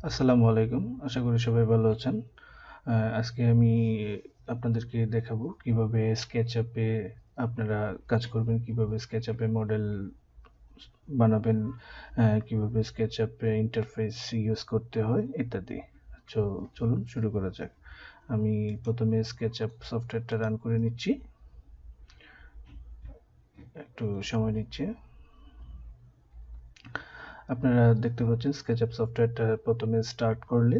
আসসালামু আলাইকুম। আশা করি সবাই ভালো আছেন। আজকে আমি আপনাদেরকে দেখাবো কিভাবে SketchUp এ আপনারা কাজ করবেন, কিভাবে SketchUp এ মডেল বানাবেন, কিভাবে SketchUp এ ইন্টারফেস ইউজ করতে হয় ইত্যাদি। তো চলুন শুরু করা যাক। আমি প্রথমে SketchUp সফটওয়্যারটা রান করে নিচ্ছি। একটু সময় নিচ্ছে। আপনারা দেখতে পাচ্ছেন SketchUp সফটওয়্যারটা প্রথমে স্টার্ট করলে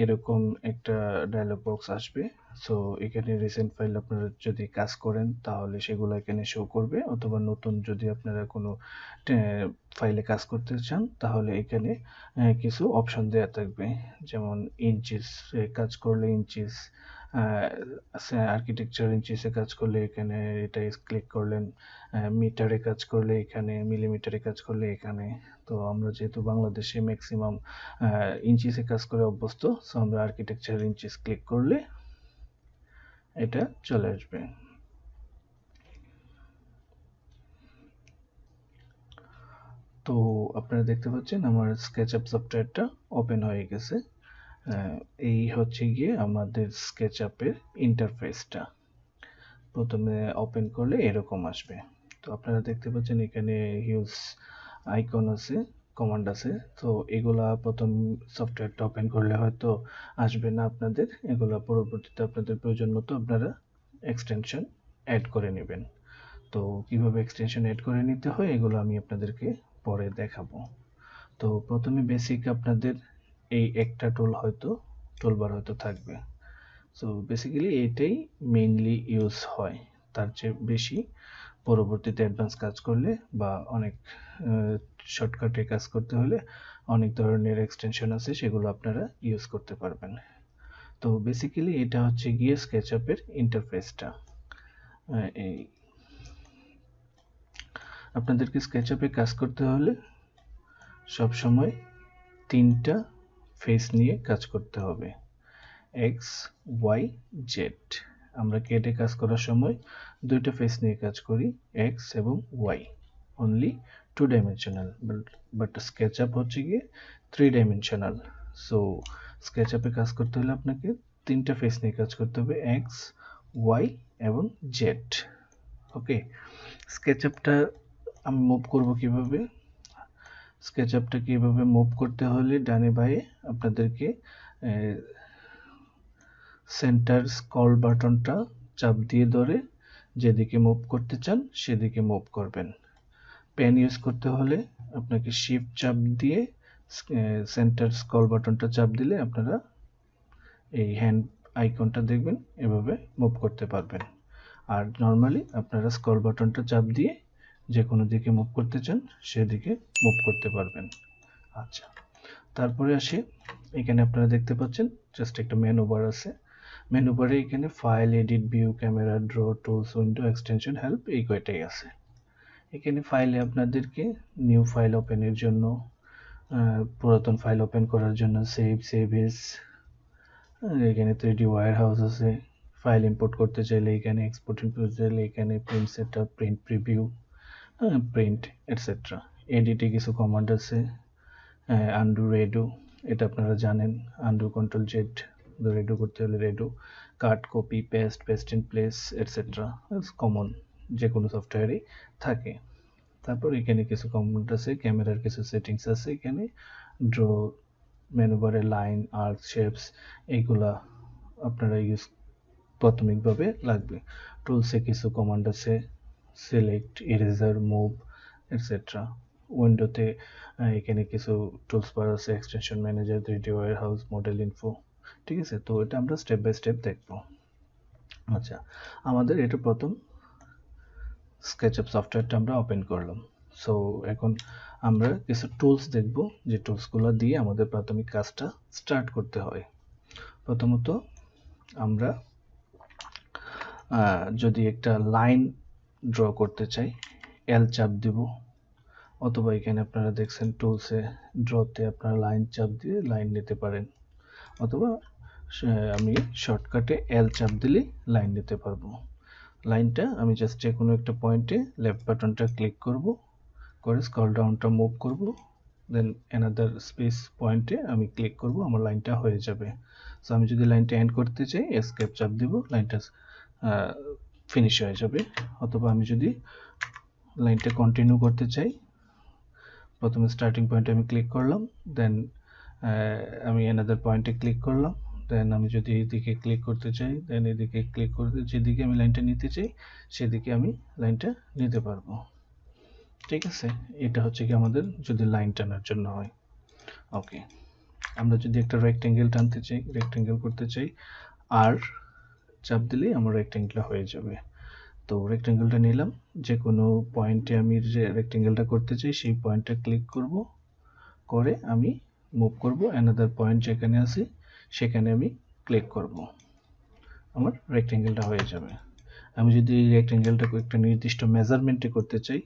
এরকম একটা ডায়লগ বক্স আসবে। সো এখানে রিসেন্ট ফাইল আপনারা যদি কাজ করেন তাহলে সেগুলো এখানে শো করবে, অথবা নতুন যদি আপনারা কোনো ফাইলে কাজ করতে চান তাহলে এখানে কিছু অপশন দেওয়া থাকবে, যেমন ইঞ্চিস কাজ করলে ইঞ্চিস, আর্কিটেকচার ইঞ্চিসে কাজ করলে এখানে এটা ক্লিক করলেন, মিটারে কাজ করলে এখানে, মিলিমিটারে কাজ করলে এখানে। তো আমরা যেহেতু বাংলাদেশে ম্যাক্সিমাম ইঞ্চিসে কাজ করে অভ্যস্ত, সো আমরা আর্কিটেকচার ইঞ্চিস ক্লিক করলে এটা চলে আসবে। তো আপনারা দেখতে পাচ্ছেন আমার SketchUp সফটওয়্যারটা ওপেন হয়ে গেছে। এই হচ্ছে গিয়ে আমাদের SketchUp এর ইন্টারফেসটা। প্রথমে ওপেন করলে এরকম আসবে। তো আপনারা দেখতে পাচ্ছেন এখানে হিউজ আইকন আছে, কমান্ড আছে। তো এগুলা প্রথম সফটওয়্যারটা ওপেন করলে হয়তো আসবে না আপনাদের, এগুলা পরবর্তীতে আপনাদের প্রয়োজন মতো আপনারা এক্সটেনশন অ্যাড করে নেবেন। তো কিভাবে এক্সটেনশন অ্যাড করে নিতে হয় এগুলো আমি আপনাদেরকে পরে দেখাবো। তো প্রথমে বেসিক আপনাদের এই একটা টুলবার হয়তো থাকবে। সো বেসিক্যালি এটাই মেইনলি ইউজ হয়, তার চেয়ে বেশি পরবর্তীতে অ্যাডভান্স কাজ করলে বা অনেক শর্টকাটে কাজ করতে হলে অনেক ধরনের এক্সটেনশন আছে, সেগুলো আপনারা ইউজ করতে পারবেন। তো বেসিক্যালি এটা হচ্ছে গিয়ে SketchUp এর ইন্টারফেসটা। এই আপনাদেরকে SketchUp এ কাজ করতে হলে সব সময় তিনটা ফেস নিয়ে কাজ করতে হবে, এক্স, ওয়াই, জেড। আমরা কেটে কাজ করার সময় দুইটা ফেস নিয়ে কাজ করি, এক্স এবং Y, only 2 dimensional. But SketchUp হচ্ছে গিয়ে 3 ডাইমেনশনাল। সো SketchUp এ কাজ করতে হলে আপনাকে তিনটা ফেস নিয়ে কাজ করতে হবে, এক্স, ওয়াই এবং জেড। ওকে, SketchUpটা আমি মুভ করব কিভাবে? SketchUpটা কিভাবে মুভ করতে হলে ডানে বাঁয়ে আপনাদেরকে সেন্টার স্ক্রল বাটনটা চাপ দিয়ে ধরে যেদিকে মুভ করতে চান সেদিকে মুভ করবেন। পেন ইউজ করতে হলে আপনাকে শিফট চাপ দিয়ে সেন্টার স্ক্রল বাটনটা চাপ দিলে আপনারা এই হ্যান্ড আইকনটা দেখবেন, এভাবে মুভ করতে পারবেন। আর নর্মালি আপনারা স্ক্রল বাটনটা চাপ দিয়ে যে কোনো দিকে মুভ করতে চান সেদিকে মুভ করতে পারবেন। আচ্ছা, তারপরে আসি, এখানে আপনারা দেখতে পাচ্ছেন জাস্ট একটা মেনু বার আছে। মেনু বারে এখানে file, edit, view, camera, draw, tools, window, extension, help, এই কয়টাই আছে। এখানে ফাইলে আপনাদেরকে নিউ ফাইল ওপেনের জন্য, পুরাতন ফাইল ওপেন করার জন্য সেভ এস, এখানে 3D ওয়্যার হাউস আছে। ফাইল ইম্পোর্ট করতে চাইলে এখানে, এক্সপোর্ট ইম্পোর্ট চাইলে এখানে, print setup, print preview, print etcetera. এডিটে কিছু কমান্ড আছে, আন্ডু, রেডো, এটা আপনারা জানেন। আন্ডু কন্ট্রোল জেড, রেডো করতে হলে redo, cut, copy, paste in place etcetera, common যে কোনো সফটওয়্যারই থাকে। তারপর এখানে কিছু কমান্ড আছে, ক্যামেরার কিছু সেটিংস আছে এখানে, ড্র, মেনু বারে লাইন, আর্ক, শেপস, এইগুলা আপনারা ইউজ প্রাথমিকভাবে লাগবে। টুলসে কিছু কমান্ড আছে, সিলেক্ট, ইরেজার, মুভ এটসেট্রা। উইন্ডোতে এখানে কিছু টুলস বার আছে, extension manager, 3D warehouse, model info. ঠিক আছে, তো এটা আমরা স্টেপ বাই স্টেপ দেখব। আচ্ছা, আমাদের এটা প্রথম SketchUp সফটওয়্যারটা আমরা ওপেন করলাম। সো এখন আমরা কিছু টুলস দেখব, যে টুলসগুলো দিয়ে আমাদের প্রাথমিক কাজটা স্টার্ট করতে হয়। প্রথমত আমরা যদি একটা লাইন ড্র করতে চাই, এল চাপ দিব, অথবা এখানে আপনারা দেখছেন টুলসে ড্রতে আপনারা লাইন চাপ দিয়ে লাইন নিতে পারেন, অথবা আমি শর্টকাটে এল চাপ দিলে লাইন নিতে পারবো। লাইনটা আমি জাস্ট যে কোনো একটা পয়েন্টে লেফট বাটনটা ক্লিক করব, করে স্ক্রল ডাউনটা মুভ করব, দেন অ্যানাদার স্পেস পয়েন্টে আমি ক্লিক করব, আমার লাইনটা হয়ে যাবে। সো আমি যদি লাইনটা এন্ড করতে চাই এসকেপ চাপ দিব, লাইনটা ফিনিশ হয়ে যাবে। অথবা আমি যদি লাইনটা কন্টিনিউ করতে চাই, প্রথমে স্টার্টিং পয়েন্টে আমি ক্লিক করলাম, দেন আমি অ্যানাদার পয়েন্টে ক্লিক করলাম, দেন আমি যদি এইদিকে ক্লিক করতে চাই, দেন এদিকে ক্লিক করতে, যেদিকে আমি লাইনটা নিতে চাই সেদিকে আমি লাইনটা নিতে পারবো। ঠিক আছে, এটা হচ্ছে কি আমাদের যদি লাইন টানার জন্য হয়। ওকে, আমরা যদি একটা রেক্টেঙ্গেল টানতে চাই, রেক্টেঙ্গেল করতে চাই, আর চাপ দিলেই আমার রেক্টেঙ্গেলটা হয়ে যাবে। তো রেক্টেঙ্গেলটা নিলাম, যে কোনো পয়েন্টে আমি যে রেক্টেঙ্গেলটা করতে চাই সেই পয়েন্টে ক্লিক করব, করে আমি মুভ করব, অ্যানাদার পয়েন্ট যেখানে আছে সেখানে আমি ক্লিক করব, আমার রেক্টেঙ্গেলটা হয়ে যাবে। আমি যদি রেক্টেঙ্গেলটা একটা নির্দিষ্ট মেজারমেন্টে করতে চাই,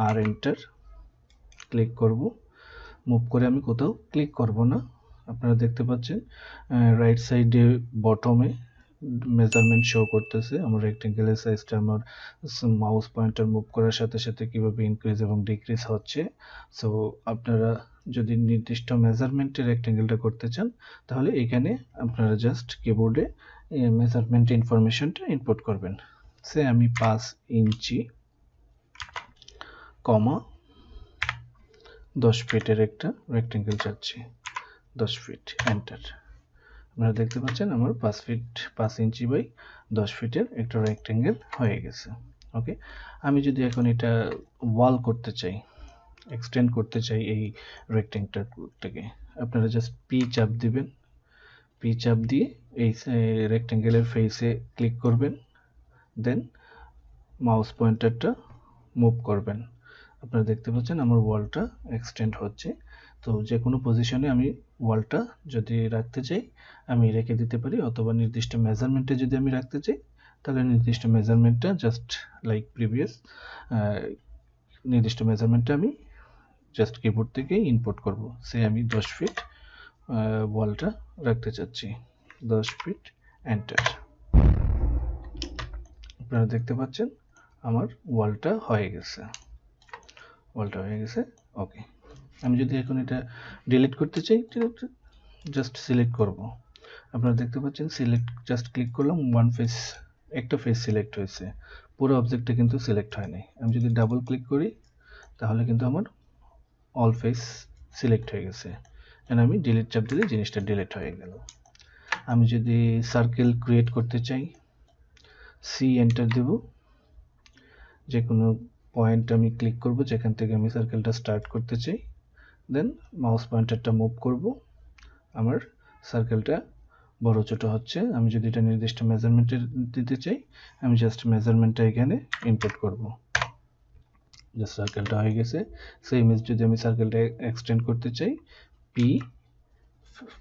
আর এন্টার ক্লিক করব, মুভ করে আমি কোথাও ক্লিক করব না। আপনারা দেখতে পাচ্ছেন রাইট সাইডে বটমে মেজারমেন্ট শো করতেছে আমার রেক্টেঙ্গেলের সাইজটা আমার মাউস পয়েন্টার মুভ করার সাথে সাথে কিভাবে ইনক্রিজ এবং ডিক্রিজ হচ্ছে। সো আপনারা যদি নির্দিষ্ট মেজারমেন্টে রেক্টেঙ্গেলটা করতে চান তাহলে এখানে আপনারা জাস্ট কিবোর্ডে মেজারমেন্ট ইনফরমেশনটা ইনপুট করবেন। সে আমি 5 ইঞ্চি কমা 10 ফিটের একটা রেক্টেঙ্গেল চাচ্ছি, 10 ফিট, এন্টার। আপনারা দেখতে পাচ্ছেন আমার 5 ইঞ্চি বাই 10 ফিটের একটা রেক্টেঙ্গেল হয়ে গেছে। ওকে, আমি যদি এখন এটা ওয়াল করতে চাই, এক্সটেন্ড করতে চাই এই রেক্টেঙ্গেলটাকে, আপনারা জাস্ট পি চাপ দিবেন, পি চাপ দিয়ে এই রেক্টেঙ্গেলের ফেসে ক্লিক করবেন, দেন মাউস পয়েন্টারটা মুভ করবেন। আপনারা দেখতে পাচ্ছেন আমার ওয়ালটা এক্সটেন্ড হচ্ছে। তো যে কোনো পজিশনে আমি ওয়ালটা যদি রাখতে চাই আমি রেখে দিতে পারি, অথবা নির্দিষ্ট মেজারমেন্টে যদি আমি রাখতে চাই তাহলে নির্দিষ্ট মেজারমেন্টটা জাস্ট লাইক প্রিভিয়াস নির্দিষ্ট মেজারমেন্টটা আমি জাস্ট কিবোর্ড থেকে ইনপুট করব। সে আমি 10 ফিট ওয়ালটা রাখতে চাচ্ছি, 10 ফিট, এন্টার। আপনারা দেখতে পাচ্ছেন আমার ওয়ালটা হয়ে গেছে, ওয়ালটা হয়ে গেছে। ওকে, আমি যদি এখন এটা ডিলিট করতে চাই জাস্ট সিলেক্ট করব। আপনারা দেখতে পাচ্ছেন সিলেক্ট জাস্ট ক্লিক করলাম, ওয়ান ফেস, একটা ফেস সিলেক্ট হয়েছে, পুরো অবজেক্টটা কিন্তু সিলেক্ট হয় নাই। আমি যদি ডাবল ক্লিক করি তাহলে কিন্তু আমার অল ফেস সিলেক্ট হয়ে গেছে, এন্ড আমি ডিলিট চাপ দিলে জিনিসটা ডিলিট হয়ে গেল। আমি যদি সার্কেল ক্রিয়েট করতে চাই সি এন্টার দেব, যে কোনো পয়েন্ট আমি ক্লিক করব যেখান থেকে আমি সার্কেলটা স্টার্ট করতে চাই, দেন মাউস পয়েন্টারটা মুভ করব, আমার সার্কেলটা বড় ছোট হচ্ছে। আমি যদি এটা নির্দিষ্ট মেজারমেন্টে দিতে চাই আমি জাস্ট মেজারমেন্টটা এখানে ইনপুট করব, জাস্ট সার্কেলটা হয়ে গেছে। সেই ইমেজ যদি আমি সার্কেলটা এক্সটেন্ড করতে চাই পি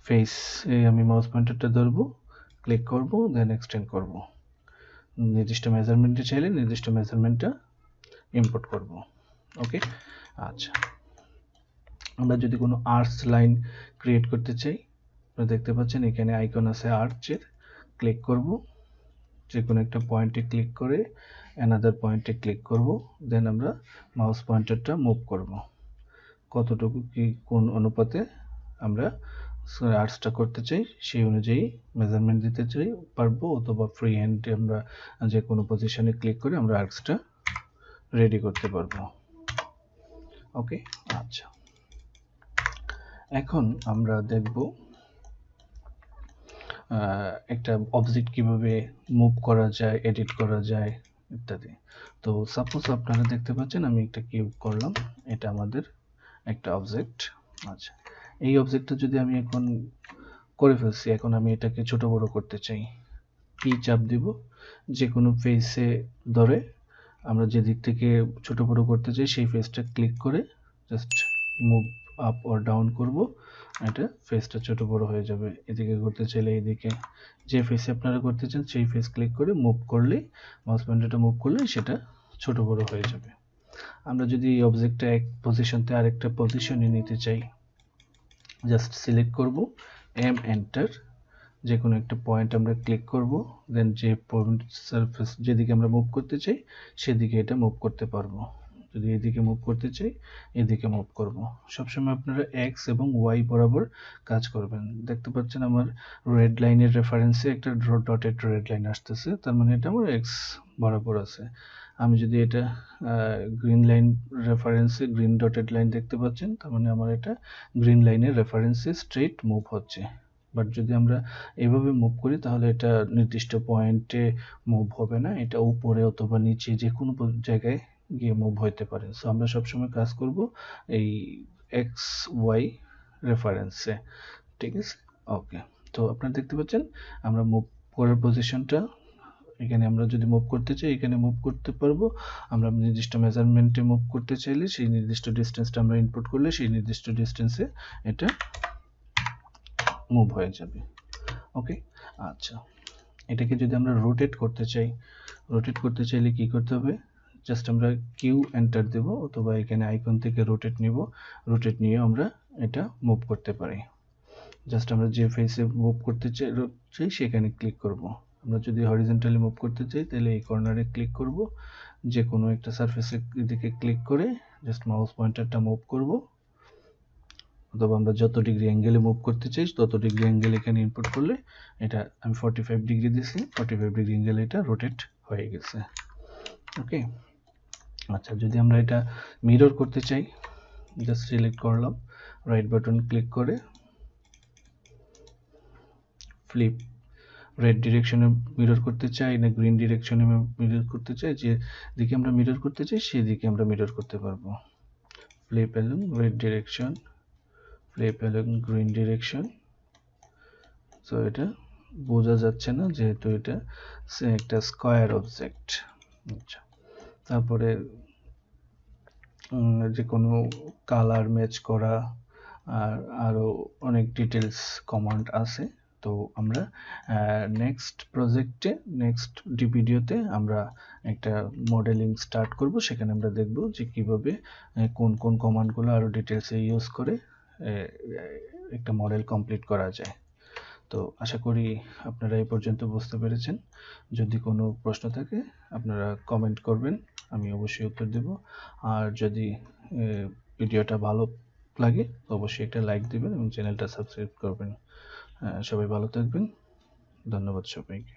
ফেস আমি মাউস পয়েন্টারটা ধরবো, ক্লিক করব, দেন এক্সটেন্ড করব। নির্দিষ্ট মেজারমেন্টে চাইলে নির্দিষ্ট মেজারমেন্টটা ইনপুট করব। ওকে, আচ্ছা, আমরা যদি কোনো আর্চ লাইন ক্রিয়েট করতে চাই, আপনারা দেখতে পাচ্ছেন এখানে আইকন আছে আর্চের, ক্লিক করব, যে কোনো একটা পয়েন্টে ক্লিক করে অ্যানাদার পয়েন্টে ক্লিক করব, দেন আমরা মাউস পয়েন্টারটা মুভ করব, কতটুকু কি কোন অনুপাতে আমরা আর্চটা করতে চাই সেই অনুযায়ী মেজারমেন্ট দিতে চাই পারবো, অথবা ফ্রি হ্যান্ডে আমরা যে কোনো পজিশনে ক্লিক করে আমরা আর্চটা রেডি করতে পারবো। ওকে, আচ্ছা, এখন আমরা দেখব একটা অবজেক্ট কিভাবে মুভ করা যায়, এডিট করা যায় ইত্যাদি। তো সাপোজ আপনারা দেখতে পাচ্ছেন আমি একটা কিউব করলাম, এটা আমাদের একটা অবজেক্ট। আচ্ছা, এই অবজেক্টটা যদি আমি এখন করে ফেলছি, এখন আমি এটাকে ছোট বড় করতে চাই, পি চাপ দিব, যে কোনো ফেসে ধরে আমরা যে দিক থেকে ছোট বড় করতে চাই সেই ফেসটা ক্লিক করে just move up or down করব, এটা ফেসটা ছোট বড় হয়ে যাবে। এদিকে করতে চাইলে এদিকে, যে ফেসে আপনারা করতে চান সেই ফেস ক্লিক করে মুভ করলে, মাউস পয়েন্টারটা মুভ করলে সেটা ছোট বড় হয়ে যাবে। আমরা যদি এই অবজেক্টটা এক পজিশন থেকে আরেকটা পজিশনে নিতে চাই, জাস্ট সিলেক্ট করব, এম এন্টার, যে কোনো একটা পয়েন্ট আমরা ক্লিক করব, দেন যে পয়েন্ট সারফেস যেদিকে আমরা মুভ করতে চাই সেদিকে এটা মুভ করতে পারবো। যদি এদিকে মুভ করতে চাই এদিকে মুভ করব। সবসময় আপনারা এক্স এবং ওয়াই বরাবর কাজ করবেন। দেখতে পাচ্ছেন আমার রেড লাইনের রেফারেন্সে একটা ডটেড রেড লাইন আসতেছে, তার মানে এটা আমার এক্স বরাবর আছে। আমি যদি এটা গ্রিন লাইন রেফারেন্সে গ্রিন ডটেড লাইন দেখতে পাচ্ছেন, তার মানে আমার এটা গ্রিন লাইনের রেফারেন্সে স্ট্রেট মুভ হচ্ছে। বাট যদি আমরা এভাবে মুভ করি তাহলে এটা নির্দিষ্ট পয়েন্টে মুভ হবে না, এটা উপরে অথবা নিচে যে কোনো জায়গায় গিয়ে মুভ হইতে পারে। সো আমরা সবসময় কাজ করব এই এক্স ওয়াই রেফারেন্সে, ঠিক আছে? ওকে, তো আপনারা দেখতে পাচ্ছেন আমরা মুভ করার পজিশনটা এখানে আমরা যদি মুভ করতে চাই এখানে মুভ করতে পারবো। আমরা নির্দিষ্ট মেজারমেন্টে মুভ করতে চাইলে সেই নির্দিষ্ট ডিস্টেন্সটা আমরা ইনপুট করলে সেই নির্দিষ্ট ডিস্টেন্সে এটা মুভ হয়ে যাবে। ওকে, আচ্ছা, এটাকে যদি আমরা রোটেট করতে চাইলে কি করতে হবে? জাস্ট আমরা কিউ এন্টার দেব অথবা এখানে আইকন থেকে রোটেট নিব, রোটেট নিয়ে আমরা এটা মুভ করতে পারি। জাস্ট আমরা যে ফেসে মুভ করতে চাই সেখানে ক্লিক করব। আমরা যদি হরিজন্টালি মুভ করতে চাই তাহলে এই কর্নারে ক্লিক করব, যে কোনো একটা সারফেসের দিকে ক্লিক করে জাস্ট মাউস পয়েন্টারটা মুভ করব, অথবা আমরা যত ডিগ্রি অ্যাঙ্গেলে মুভ করতে চাই তত ডিগ্রি অ্যাঙ্গেল এখানে ইনপুট করলে এটা আমি 45 ডিগ্রি দিয়েছি, 45 ডিগ্রি অ্যাঙ্গেলে এটা রোটেট হয়ে গেছে। ওকে, আচ্ছা, যদি আমরা এটা মিরর করতে চাই জাস্ট সিলেক্ট করলাম, রাইট বাটন ক্লিক করে ফ্লিপ, রেড ডিরেকশনে মিরর করতে চাই না গ্রিন ডিরেকশনে মিরর করতে চাই, যে দিকে আমরা মিরর করতে চাই সেই দিকে আমরা মিরর করতে পারবো। Flip along red direction, flip along green direction. So এটা বোঝা যাচ্ছে না যেহেতু এটা একটা স্কয়ার অবজেক্ট। আচ্ছা, তারপরে যে কোনো কালার ম্যাচ করা আর আরও অনেক ডিটেলস কমান্ড আছে। তো আমরা নেক্সট প্রজেক্টে নেক্সট ভিডিওতে আমরা একটা মডেলিং স্টার্ট করব, সেখানে আমরা দেখব যে কিভাবে কোন কোন কমান্ডগুলো আরও ডিটেলসে ইউজ করে একটা মডেল কমপ্লিট করা যায়। তো আশা করি আপনারা এই পর্যন্ত বুঝতে পেরেছেন। যদি কোনো প্রশ্ন থাকে আপনারা কমেন্ট করবেন, আমি অবশ্যই উত্তর দেব। আর যদি ভিডিওটা ভালো লাগে অবশ্যই একটা লাইক দিবেন এবং চ্যানেলটা সাবস্ক্রাইব করবেন। সবাই ভালো থাকবেন, ধন্যবাদ সবাইকে।